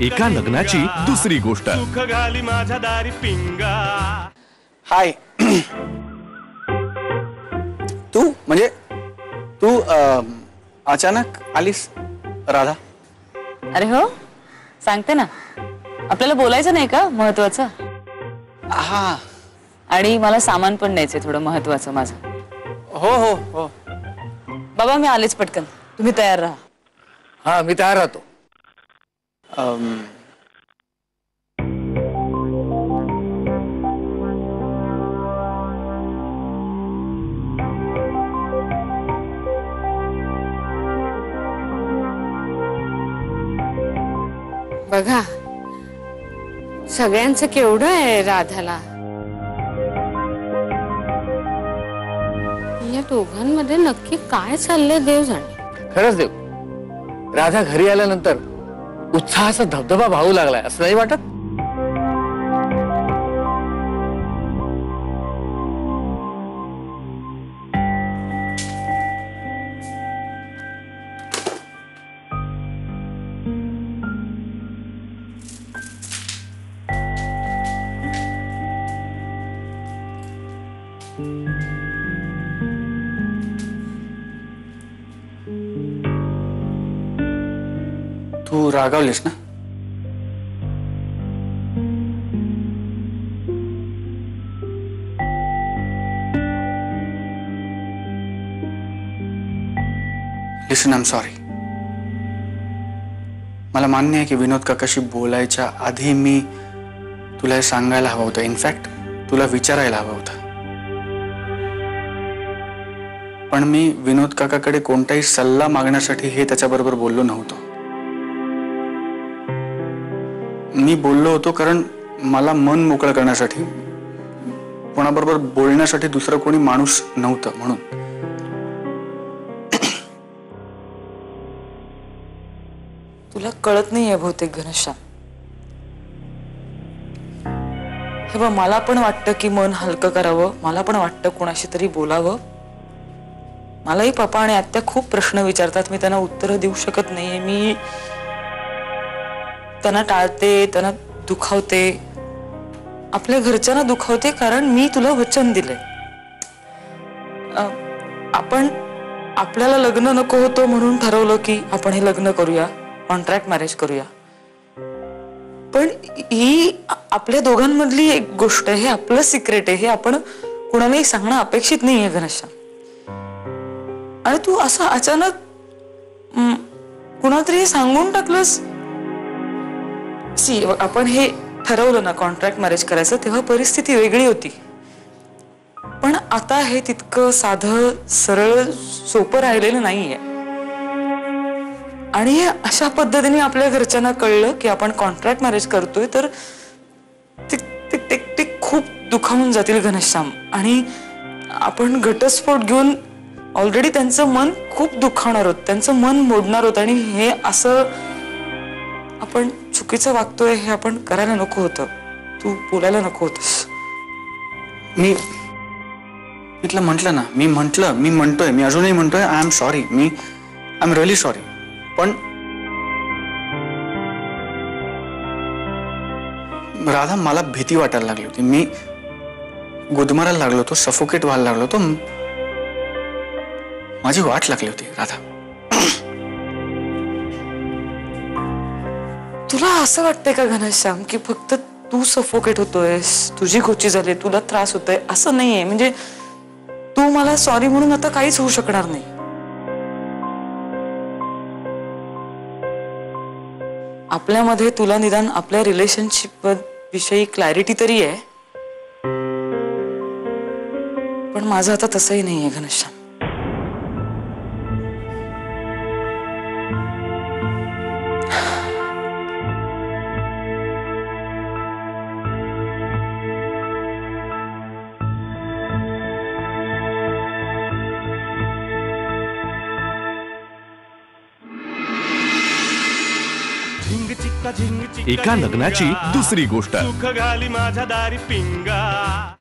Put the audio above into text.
एका लग्नाची दुसरी गोष्ट। सुख घाली माझ्या दारी पिंगा। हाय तू म्हणजे तू अचानक आलीस राधा? अरे हो सांगते ना, आपल्याला बोलायचं नाही का महत्वाचं? हा आणि मला सामान पण न्यायचंय थोडं महत्वाचं माझं। हो हो हो बाबा मी आलेच पटकन, तुम्ही तयार राहा। हाँ मी तयार राहतो। बघा सगळ्यांचं केवढं आहे राधाला। या दोघांमध्ये नक्की काय चाललंय देव जाणे। खरंच देव, राधा घरी आल्यानंतर उत्साहाचा धबधबा वाहू लागलाय असं नाही वाटत? तू रागावलीस ना? लिसन, आय एम सॉरी। मला मान्य आहे की विनोद काकाशी बोलायच्या आधी मी तुला हे सांगायला हवं होतं, इनफॅक्ट तुला विचारायला हवं होतं, पण मी विनोद काकाकडे कोणताही सल्ला मागण्यासाठी हे त्याच्याबरोबर बोललो नव्हतो। मी बोललो होतो कारण मला मन मोकळं करण्यासाठी, कोणाबरोबर बोलण्यासाठी दुसरं कोणी माणूस नव्हतं म्हणून। तुला कळत नाहीये बहुतेक घनश्याम। हे बघ, मला पण वाटतं की मन हलकं करावं, मला पण वाटतं कोणाशी तरी बोलावं। मलाही पप्पा आणि आत्या खूप प्रश्न विचारतात, मी त्यांना उत्तरं देऊ शकत नाहीये। मी त्यांना टाळते, त्यांना दुखावते, आपल्या घरच्यांना दुखावते, कारण मी तुला वचन दिलंय। आपण आपल्याला लग्न नको होतं म्हणून ठरवलं की आपण हे लग्न करूया, कॉन्ट्रॅक्ट मॅरेज करूया। पण ही आपल्या दोघांमधली एक गोष्ट आहे, हे आपलं सिक्रेट आहे, हे आपण कुणालाही सांगणं अपेक्षित नाहीये घनश्याम। आणि तू असं अचानक कुणाला तरी सांगून टाकलंस। सी, आपण हे ठरवलं ना कॉन्ट्रॅक्ट मॅरेज करायचं, तेव्हा परिस्थिती वेगळी होती, पण आता हे तितकं साधं सरळ सोपं राहिलेलं नाहीये। आणि अशा पद्धतीने आपल्या घरच्यांना कळलं की आपण कॉन्ट्रॅक्ट मॅरेज करतोय तर ते खूप दुखावून जातील घनश्याम। आणि आपण घटस्फोट घेऊन ऑलरेडी त्यांचं मन खूप दुखावणार आहोत, त्यांचं मन मोडणार आहोत, आणि हे असं आपण चुकीचं वागतोय हे आपण करायला नको होतं, तू बोलायला नको होतस। मी तुला म्हटलं ना, मी म्हणतोय, मी अजूनही म्हणतोय, I am sorry, I am really sorry. पण राधा, मला भीती वाटायला लागली होती, मी गुदमरायला लागलो होतो, सफोकेट व्हायला लागलो होतो, माझी वाट लागली होती राधा। तुला असं वाटतंय का घनश्याम की फक्त तू सफोकेट होतोयस, तुझी गोची झाली, तुला त्रास होतोय? असं नाहीये, म्हणजे तू मला सॉरी म्हणून आता काहीच होऊ शकणार नाही। आपल्यामध्ये तुला निदान आपल्या रिलेशनशिप विषयी क्लॅरिटी तरी आहे, पण माझं आता तसंही नाहीये घनश्याम। एका लग्नाची दुसरी गोष्ट। सुख घाली माझ्या दारी पिंगा।